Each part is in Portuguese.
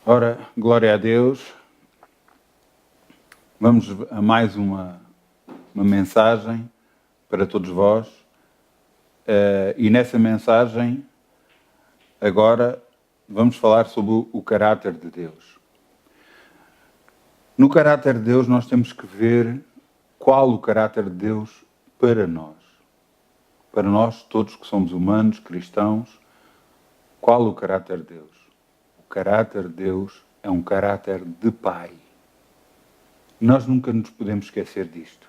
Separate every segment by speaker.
Speaker 1: Ora, glória a Deus. Vamos a mais uma mensagem para todos vós. E nessa mensagem, agora, vamos falar sobre o caráter de Deus. No caráter de Deus, nós temos que ver qual o caráter de Deus para nós. Para nós, todos que somos humanos, cristãos, qual o caráter de Deus? O caráter de Deus é um caráter de Pai. Nós nunca nos podemos esquecer disto.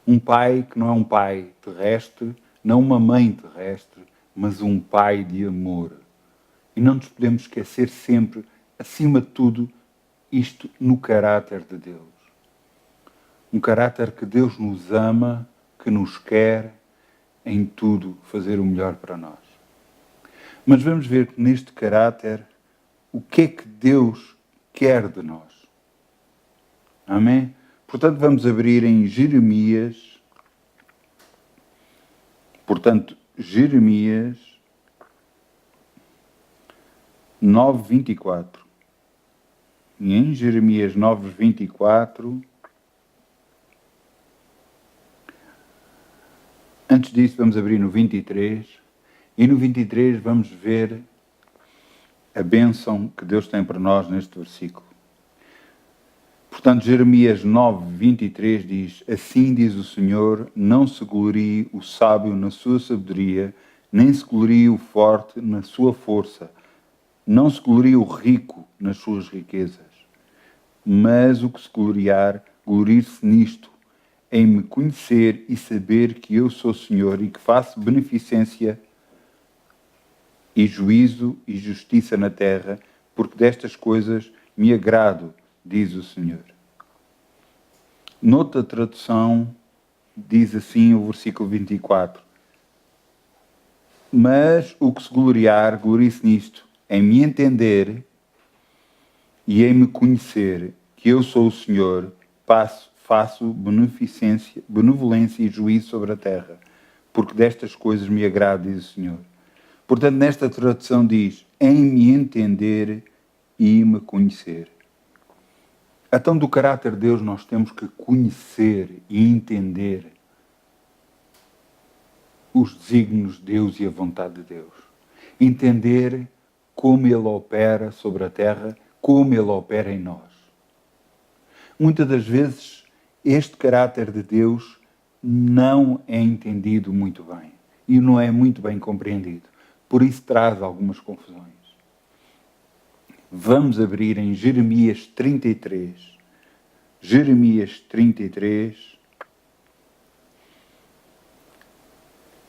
Speaker 1: Um pai que não é um pai terrestre, não uma mãe terrestre, mas um pai de amor. E não nos podemos esquecer sempre, acima de tudo, isto no caráter de Deus. Um caráter que Deus nos ama, que nos quer em tudo fazer o melhor para nós. Mas vamos ver que neste caráter, o que é que Deus quer de nós? Amém? Portanto, vamos abrir em Jeremias. Jeremias 9:24. E em Jeremias 9:24, antes disso vamos abrir no 23, e no 23 vamos ver a bênção que Deus tem para nós neste versículo. Portanto, Jeremias 9:23 diz: Assim diz o Senhor, não se glorie o sábio na sua sabedoria, nem se glorie o forte na sua força, não se glorie o rico nas suas riquezas. Mas o que se gloriar, glorie-se nisto, em me conhecer e saber que eu sou Senhor e que faço beneficência e juízo e justiça na terra, porque destas coisas me agrado, diz o Senhor. Noutra tradução, diz assim o versículo 24. Mas o que se gloriar, glorie-se nisto, em me entender e em me conhecer, que eu sou o Senhor, faço benevolência e juízo sobre a terra, porque destas coisas me agrada, diz o Senhor. Portanto, nesta tradução diz, em me entender e me conhecer. Então, do caráter de Deus, nós temos que conhecer e entender os desígnios de Deus e a vontade de Deus. Entender como Ele opera sobre a terra, como Ele opera em nós. Muitas das vezes, este caráter de Deus não é entendido muito bem e não é muito bem compreendido. Por isso traz algumas confusões. Vamos abrir em Jeremias 33. Jeremias 33.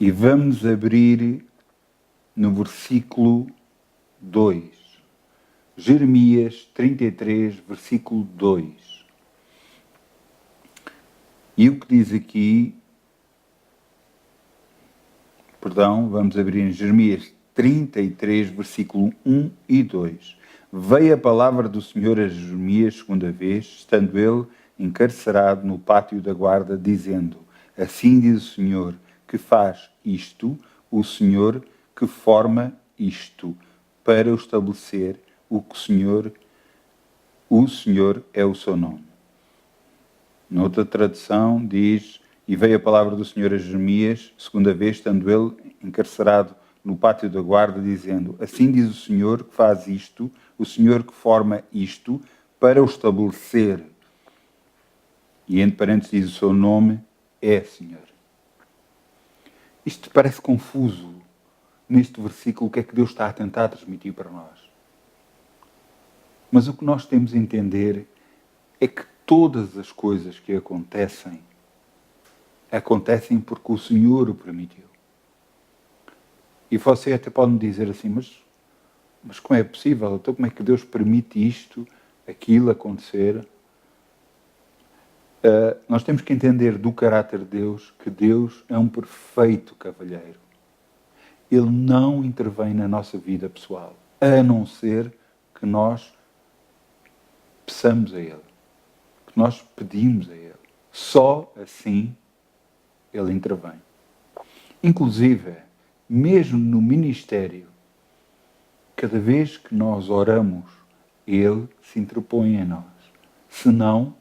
Speaker 1: E vamos abrir no versículo 2. Jeremias 33, versículo 2. E o que diz aqui... vamos abrir em Jeremias 33, versículo 1 e 2. Veio a palavra do Senhor a Jeremias segunda vez, estando ele encarcerado no pátio da guarda, dizendo: Assim diz o Senhor, que faz isto, o Senhor que forma isto, para o estabelecer o Senhor é o seu nome. Noutra tradução diz: E veio a palavra do Senhor a Jeremias, segunda vez, estando ele encarcerado no pátio da guarda, dizendo: Assim diz o Senhor que faz isto, o Senhor que forma isto, para o estabelecer. E entre parênteses diz: O seu nome é Senhor. Isto parece confuso neste versículo, o que é que Deus está a tentar transmitir para nós. Mas o que nós temos a entender é que todas as coisas que acontecem porque o Senhor o permitiu. E você até pode me dizer assim, mas como é possível? Então como é que Deus permite isto, aquilo acontecer? Nós temos que entender do caráter de Deus que Deus é um perfeito cavalheiro. Ele não intervém na nossa vida pessoal, a não ser que nós peçamos a Ele, que nós pedimos a Ele. Só assim Ele intervém. Inclusive, mesmo no ministério, cada vez que nós oramos Ele se interpõe em nós. Senão,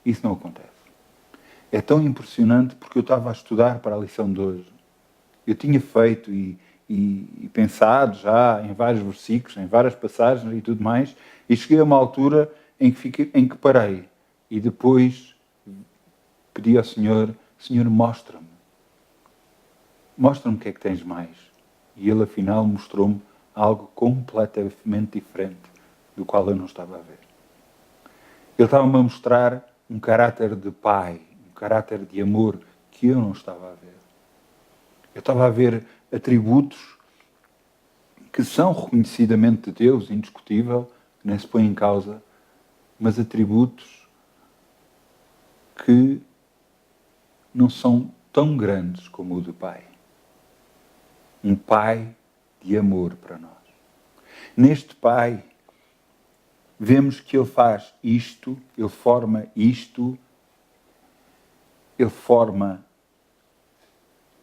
Speaker 1: isso não acontece. É tão impressionante porque eu estava a estudar para a lição de hoje. Eu tinha feito e pensado já em vários versículos, em várias passagens e tudo mais, e cheguei a uma altura em que parei. E depois pedi ao Senhor, Senhor, mostra-me. Mostra-me o que é que tens mais. E Ele, afinal, mostrou-me algo completamente diferente do qual eu não estava a ver. Ele estava-me a mostrar um caráter de pai, um caráter de amor que eu não estava a ver. Eu estava a ver atributos que são reconhecidamente de Deus, indiscutível, que nem se põe em causa, mas atributos que não são tão grandes como o do Pai. Um Pai de amor para nós. Neste Pai, vemos que Ele faz isto, Ele forma isto, Ele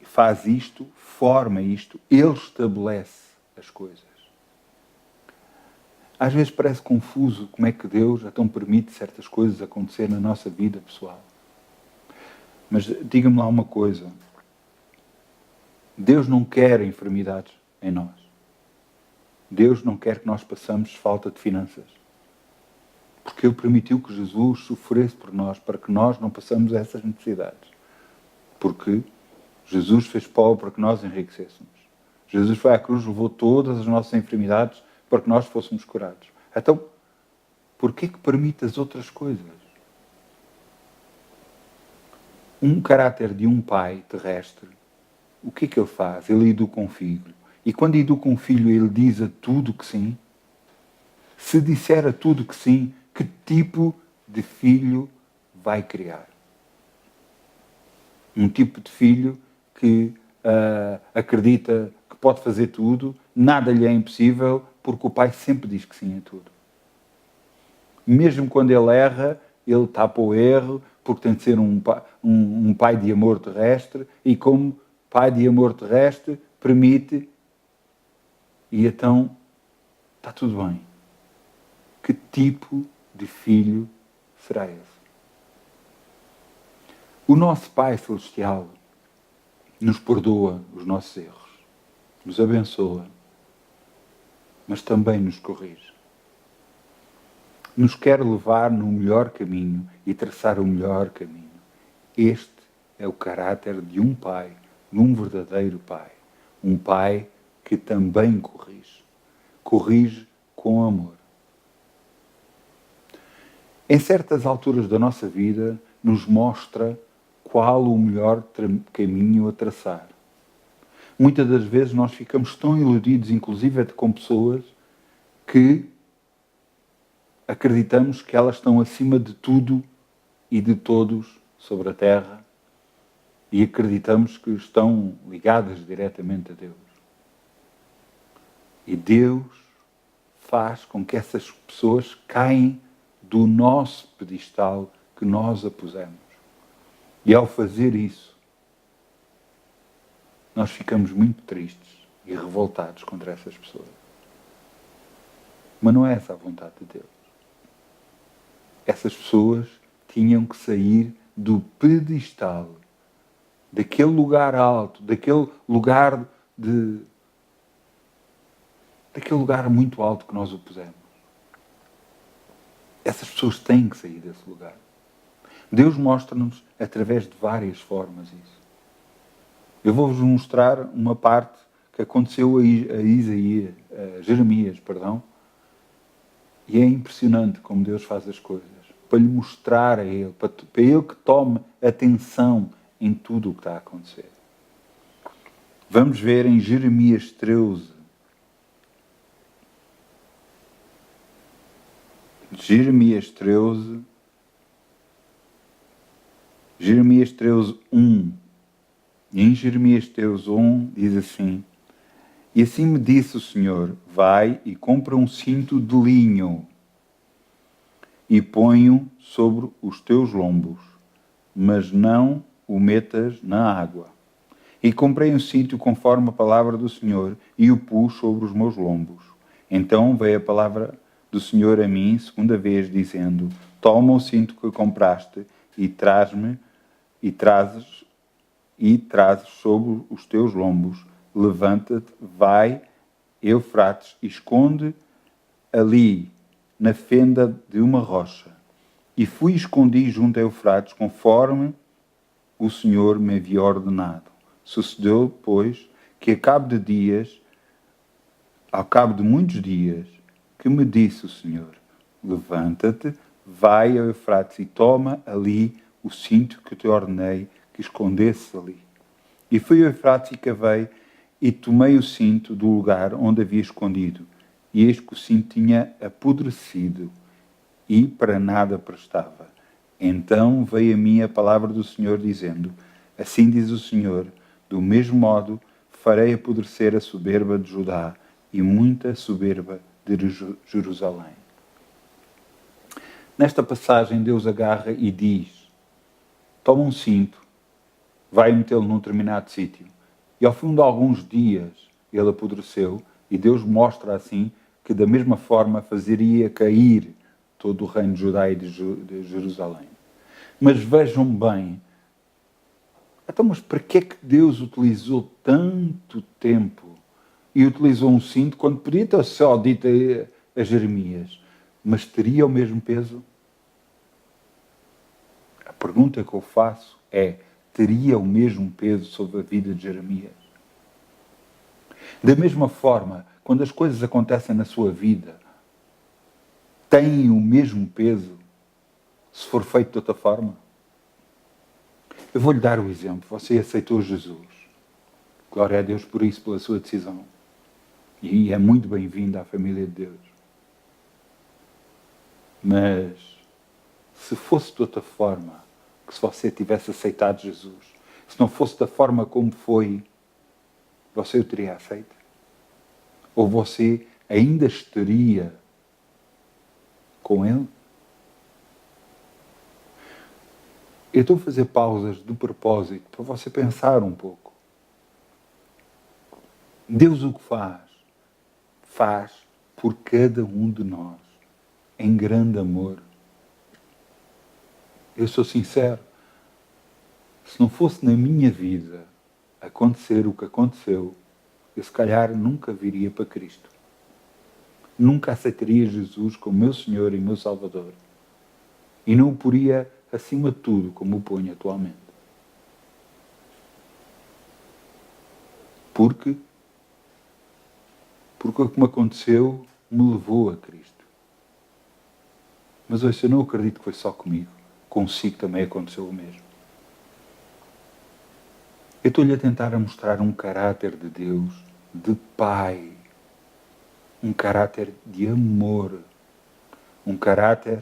Speaker 1: faz isto, forma isto, Ele estabelece as coisas. Às vezes parece confuso como é que Deus então permite certas coisas acontecer na nossa vida pessoal. Mas diga-me lá uma coisa. Deus não quer enfermidades em nós. Deus não quer que nós passemos falta de finanças. Porque Ele permitiu que Jesus sofresse por nós para que nós não passemos essas necessidades. Porque Jesus fez pobre para que nós enriquecêssemos. Jesus foi à cruz, levou todas as nossas enfermidades para que nós fôssemos curados. Então, porquê que permite as outras coisas? Um caráter de um pai terrestre, o que é que ele faz? Ele educa um filho. E quando educa um filho, ele diz a tudo que sim. Se disser a tudo que sim, que tipo de filho vai criar? Um tipo de filho que acredita que pode fazer tudo, nada lhe é impossível, porque o pai sempre diz que sim a tudo. Mesmo quando ele erra, ele tapa o erro, porque tem de ser um pai de amor terrestre, e como pai de amor terrestre, permite, e então está tudo bem. Que tipo de filho será esse? O nosso Pai Celestial nos perdoa os nossos erros, nos abençoa, mas também nos corrige. Nos quer levar no melhor caminho e traçar o melhor caminho. Este é o caráter de um pai, de um verdadeiro pai. Um pai que também corrige. Corrige com amor. Em certas alturas da nossa vida, nos mostra qual o melhor caminho a traçar. Muitas das vezes nós ficamos tão iludidos, inclusive com pessoas, que acreditamos que elas estão acima de tudo e de todos sobre a terra e acreditamos que estão ligadas diretamente a Deus. E Deus faz com que essas pessoas caem do nosso pedestal que nós a pusemos. E ao fazer isso, nós ficamos muito tristes e revoltados contra essas pessoas. Mas não é essa a vontade de Deus. Essas pessoas tinham que sair do pedestal, daquele lugar alto, daquele lugar muito alto que nós o pusemos. Essas pessoas têm que sair desse lugar. Deus mostra-nos através de várias formas isso. Eu vou-vos mostrar uma parte que aconteceu a Jeremias, e é impressionante como Deus faz as coisas, para lhe mostrar a ele, para ele que tome atenção em tudo o que está a acontecer. Vamos ver em Jeremias 13. Jeremias 13, 1. E em Jeremias 13, 1 diz assim: E assim me disse o Senhor, vai e compra um cinto de linho e põe-o sobre os teus lombos, mas não o metas na água. E comprei um cinto conforme a palavra do Senhor e o pus sobre os meus lombos. Então veio a palavra do Senhor a mim, segunda vez, dizendo: toma o cinto que compraste e trazes sobre os teus lombos. Levanta-te, vai, Eufrates, e esconde ali, na fenda de uma rocha. E fui e escondi junto a Eufrates, conforme o Senhor me havia ordenado. Sucedeu, pois, que ao cabo de muitos dias, que me disse o Senhor: levanta-te, vai ao Eufrates e toma ali o cinto que te ordenei que escondesses ali. E fui ao Eufrates e cavei e tomei o cinto do lugar onde havia escondido. E eis que o cinto tinha apodrecido e para nada prestava. Então veio a mim a palavra do Senhor dizendo: assim diz o Senhor, do mesmo modo farei apodrecer a soberba de Judá e muita soberba de Jerusalém. Nesta passagem Deus agarra e diz: toma um cinto, vai metê-lo num determinado sítio. E ao fim de alguns dias ele apodreceu e Deus mostra assim que da mesma forma fazeria cair todo o reino de Judá e de Jerusalém. Mas vejam bem, então, mas para que é que Deus utilizou tanto tempo e utilizou um cinto quando podia ter só dito a Jeremias, mas teria o mesmo peso? A pergunta que eu faço é: teria o mesmo peso sobre a vida de Jeremias? Da mesma forma, quando as coisas acontecem na sua vida, têm o mesmo peso se for feito de outra forma? Eu vou-lhe dar o exemplo. Você aceitou Jesus. Glória a Deus por isso, pela sua decisão. E é muito bem-vindo à família de Deus. Mas, se fosse de outra forma, que se você tivesse aceitado Jesus, se não fosse da forma como foi, você o teria aceito? Ou você ainda estaria com Ele? Eu estou a fazer pausas de propósito para você pensar um pouco. Deus o que faz? Faz por cada um de nós, em grande amor. Eu sou sincero. Se não fosse na minha vida acontecer o que aconteceu, eu se calhar nunca viria para Cristo. Nunca aceitaria Jesus como meu Senhor e meu Salvador. E não o poria acima de tudo como o ponho atualmente. Porque o que me aconteceu me levou a Cristo. Mas hoje eu não acredito que foi só comigo. Consigo também aconteceu o mesmo. Eu estou-lhe a tentar mostrar um caráter de Deus, de Pai. Um caráter de amor. Um caráter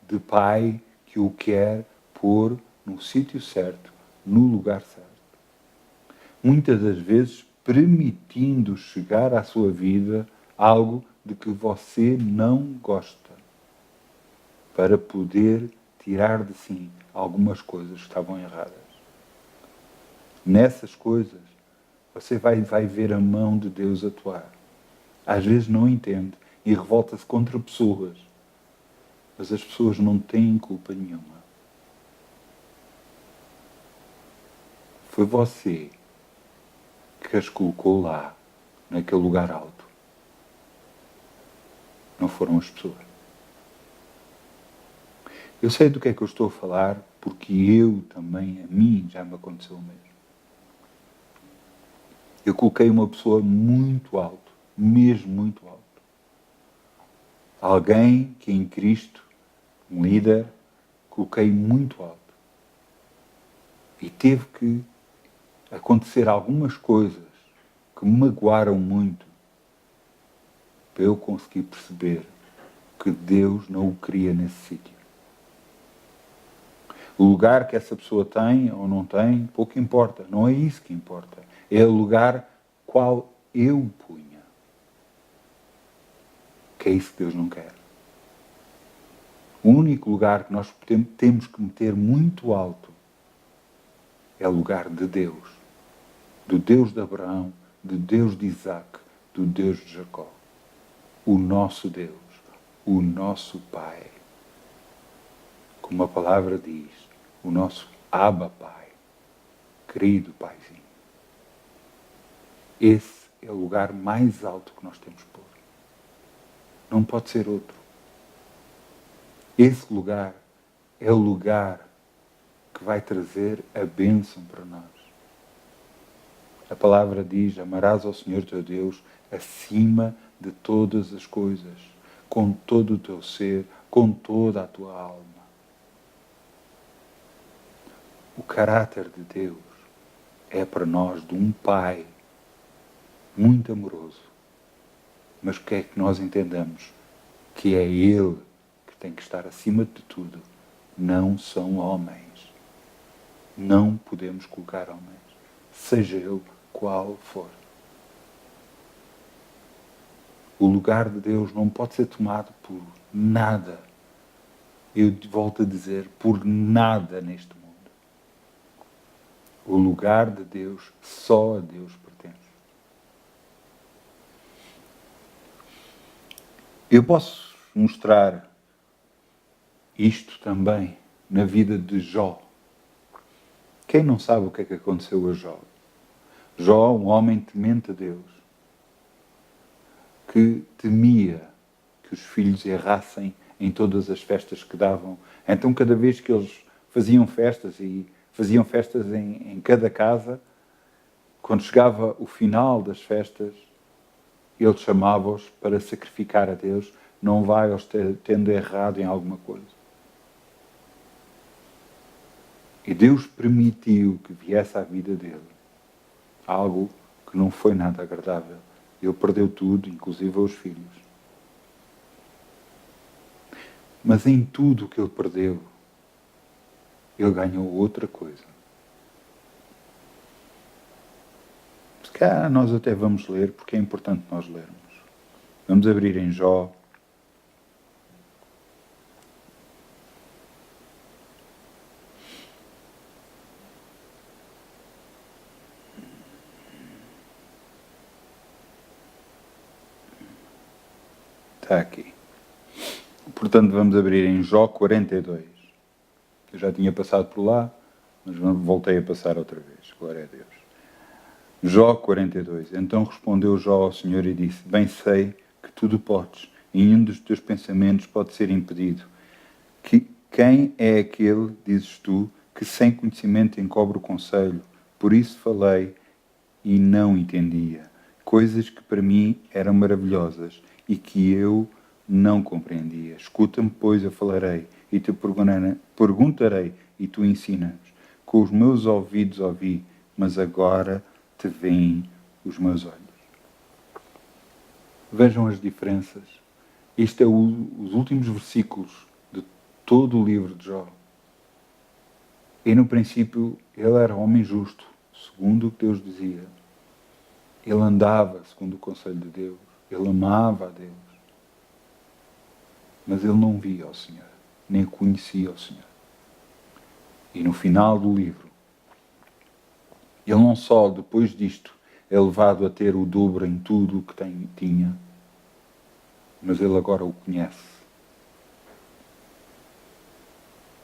Speaker 1: de Pai que o quer pôr no sítio certo, no lugar certo. Muitas das vezes permitindo chegar à sua vida algo de que você não gosta, para poder tirar de si algumas coisas que estavam erradas. Nessas coisas, você vai ver a mão de Deus atuar. Às vezes não entende e revolta-se contra pessoas, mas as pessoas não têm culpa nenhuma. Foi você que as colocou lá, naquele lugar alto. Não foram as pessoas. Eu sei do que é que eu estou a falar, porque eu também, a mim, já me aconteceu o mesmo. Eu coloquei uma pessoa muito alto, mesmo muito alto. Alguém que em Cristo, um líder, coloquei muito alto. E teve que acontecer algumas coisas que me magoaram muito para eu conseguir perceber que Deus não o queria nesse sítio. O lugar que essa pessoa tem ou não tem, pouco importa. Não é isso que importa. É o lugar qual eu punha. Que é isso que Deus não quer. O único lugar que nós temos que meter muito alto é o lugar de Deus. Do Deus de Abraão, do Deus de Isaac, do Deus de Jacó. O nosso Deus. o nosso Pai. Como a palavra diz, o nosso Abba Pai, querido Paizinho. Esse é o lugar mais alto que nós temos por. Não pode ser outro. Esse lugar é o lugar que vai trazer a bênção para nós. A palavra diz, amarás ao Senhor teu Deus acima de todas as coisas, com todo o teu ser, com toda a tua alma. O caráter de Deus é para nós de um Pai muito amoroso, mas que é que nós entendamos que é Ele que tem que estar acima de tudo, não são homens. Não podemos colocar homens, seja ele qual for. O lugar de Deus não pode ser tomado por nada. Eu volto a dizer, por nada neste mundo. O lugar de Deus, só a Deus pertence. Eu posso mostrar isto também na vida de Jó. Quem não sabe o que é que aconteceu a Jó? Jó, um homem temente a Deus, que temia que os filhos errassem em todas as festas que davam. Então, cada vez que eles faziam festas, e faziam festas em cada casa, quando chegava o final das festas, ele chamava-os para sacrificar a Deus, não vai eles tendo errado em alguma coisa. E Deus permitiu que viesse à vida dele algo que não foi nada agradável. Ele perdeu tudo, inclusive os filhos. Mas em tudo o que ele perdeu, ele ganhou outra coisa. Se calhar nós até vamos ler, porque é importante nós lermos. Vamos abrir em Jó. Está aqui. Portanto, vamos abrir em Jó 42. Eu já tinha passado por lá, mas voltei a passar outra vez. Glória a Deus. Jó 42. Então respondeu Jó ao Senhor e disse: Bem sei que tudo podes, e nenhum dos teus pensamentos pode ser impedido. Quem é aquele, dizes tu, que sem conhecimento encobre o conselho? Por isso falei e não entendia. Coisas que para mim eram maravilhosas e que eu não compreendia. Escuta-me, pois eu falarei e te perguntarei e tu ensinas. Com os meus ouvidos ouvi, mas agora te veem os meus olhos. Vejam as diferenças. Este é os últimos versículos de todo o livro de Jó. E no princípio ele era homem justo, segundo o que Deus dizia. Ele andava segundo o conselho de Deus. Ele amava a Deus. Mas ele não via ao Senhor, nem conhecia ao Senhor. E no final do livro, ele não só depois disto é levado a ter o dobro em tudo o que tinha, mas ele agora o conhece.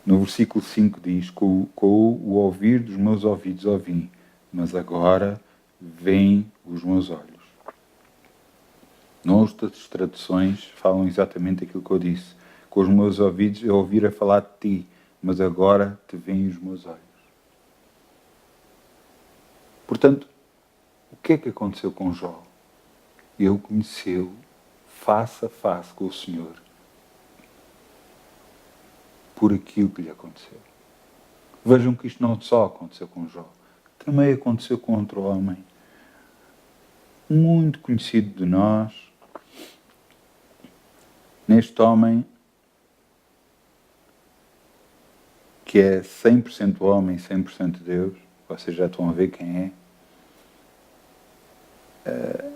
Speaker 1: No versículo 5 diz: com o ouvir dos meus ouvidos ouvi, mas agora veem os meus olhos. Noutras traduções falam exatamente aquilo que eu disse. Com os meus ouvidos eu ouvira falar de ti, mas agora te veem os meus olhos. Portanto, o que é que aconteceu com Jó? Ele conheceu face a face com o Senhor por aquilo que lhe aconteceu. Vejam que isto não só aconteceu com Jó, também aconteceu com outro homem muito conhecido de nós. Neste homem que é 100% homem, 100% Deus, vocês já estão a ver quem é.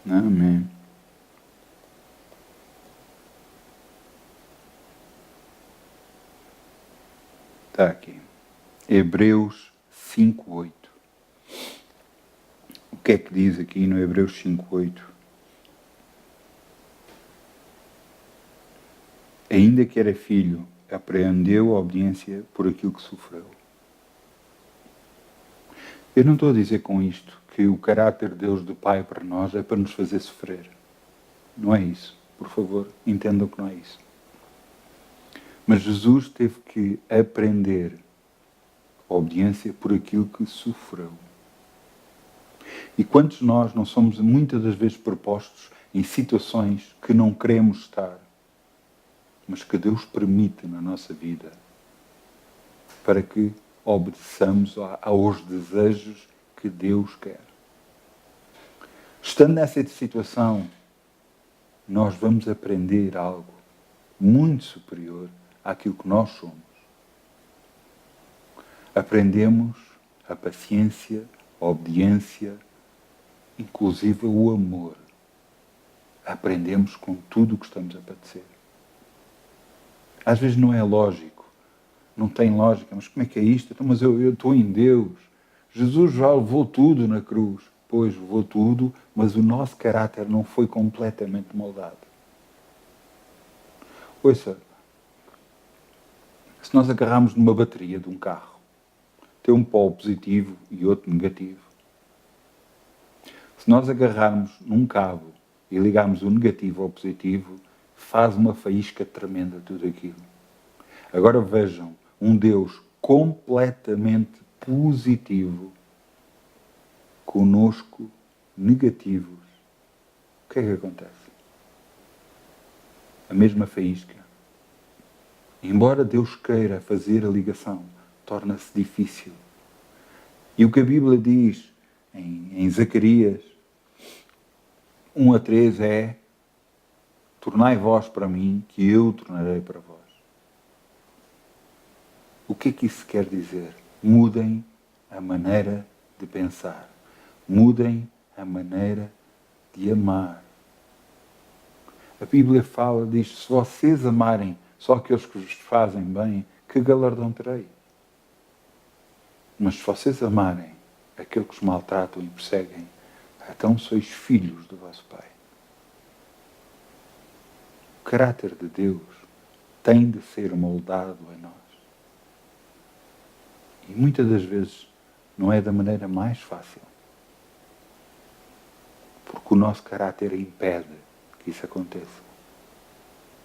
Speaker 1: Amém. Está aqui. Hebreus 5:8. O que é que diz aqui no Hebreus 5:8? Ainda que era filho, apreendeu a obediência por aquilo que sofreu. Eu não estou a dizer com isto que o caráter de Deus de Pai para nós é para nos fazer sofrer. Não é isso. Por favor, entendam que não é isso. Mas Jesus teve que aprender a obediência por aquilo que sofreu. E quantos de nós não somos muitas das vezes propostos em situações que não queremos estar, mas que Deus permite na nossa vida para que obedeçamos aos desejos que Deus quer. Estando nessa situação, nós vamos aprender algo muito superior àquilo que nós somos. Aprendemos a paciência, a obediência, inclusive o amor. Aprendemos com tudo o que estamos a padecer. Às vezes não é lógico, não tem lógica, mas como é que é isto? Então, mas eu estou em Deus. Jesus já levou tudo na cruz. Pois, levou tudo, mas o nosso caráter não foi completamente moldado. Ouça, se nós agarrarmos numa bateria de um carro, tem um polo positivo e outro negativo. Se nós agarrarmos num cabo e ligarmos o negativo ao positivo, faz uma faísca tremenda tudo aquilo. Agora vejam, um Deus completamente positivo, conosco negativos. O que é que acontece? A mesma faísca. Embora Deus queira fazer a ligação, torna-se difícil. E o que a Bíblia diz em Zacarias 1:3 é: tornai vós para mim, que eu tornarei para vós. O que é que isso quer dizer? Mudem a maneira de pensar. Mudem a maneira de amar. A Bíblia diz, se vocês amarem só aqueles que vos fazem bem, que galardão terei? Mas se vocês amarem aqueles que os maltratam e perseguem, então sois filhos do vosso Pai. O caráter de Deus tem de ser moldado em nós. E muitas das vezes não é da maneira mais fácil. Porque o nosso caráter impede que isso aconteça.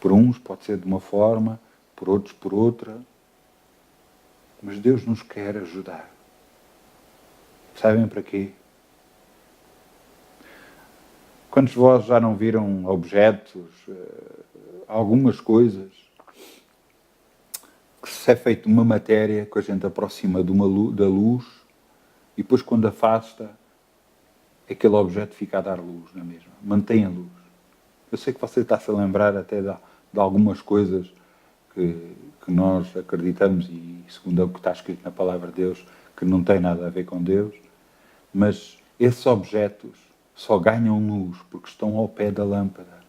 Speaker 1: Por uns pode ser de uma forma, por outros por outra. Mas Deus nos quer ajudar. Sabem para quê? Quantos de vós já não viram objetos, algumas coisas, que se é feito uma matéria que a gente aproxima da luz e depois quando afasta, aquele objeto fica a dar luz na mesma, mantém a luz. Eu sei que você está-se a lembrar até de algumas coisas que nós acreditamos e segundo o que está escrito na Palavra de Deus, que não tem nada a ver com Deus, mas esses objetos só ganham luz porque estão ao pé da lâmpada.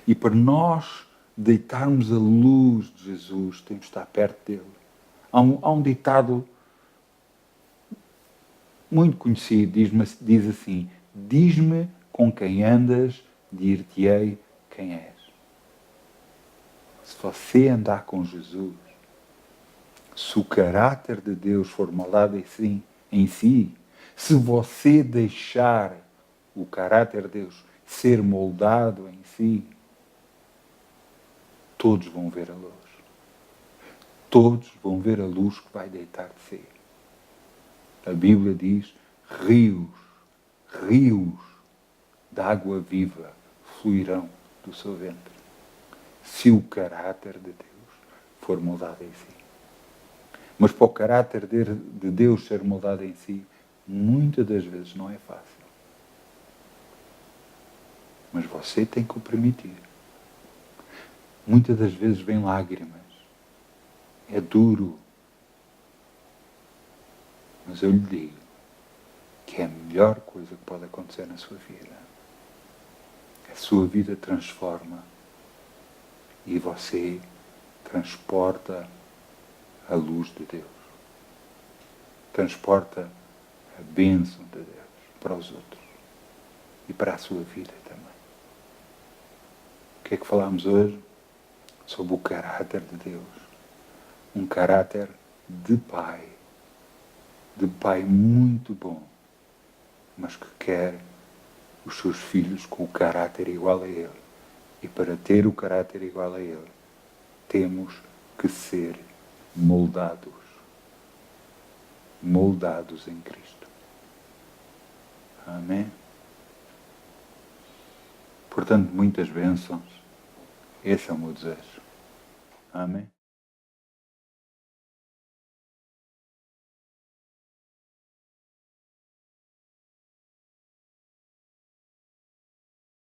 Speaker 1: E para nós deitarmos a luz de Jesus, temos de estar perto dele. Há um ditado muito conhecido, diz assim: diz-me com quem andas, dir-te-ei quem és. Se você andar com Jesus, se o caráter de Deus for moldado em si, se você deixar o caráter de Deus ser moldado em si, todos vão ver a luz. Todos vão ver a luz que vai deitar de si. A Bíblia diz, rios de água viva fluirão do seu ventre. Se o caráter de Deus for moldado em si. Mas para o caráter de Deus ser moldado em si, muitas das vezes não é fácil. Mas você tem que o permitir. Muitas das vezes vem lágrimas. É duro. Mas eu lhe digo que é a melhor coisa que pode acontecer na sua vida. A sua vida transforma e você transporta a luz de Deus. Transporta a bênção de Deus. para os outros e para a sua vida também. O que é que falámos hoje? Sobre o caráter de Deus. Um caráter de pai muito bom, mas que quer os seus filhos com o caráter igual a ele. E para ter o caráter igual a ele, temos que ser moldados em Cristo. Amém? Portanto, muitas bênçãos. Esse é o meu desejo. Amém?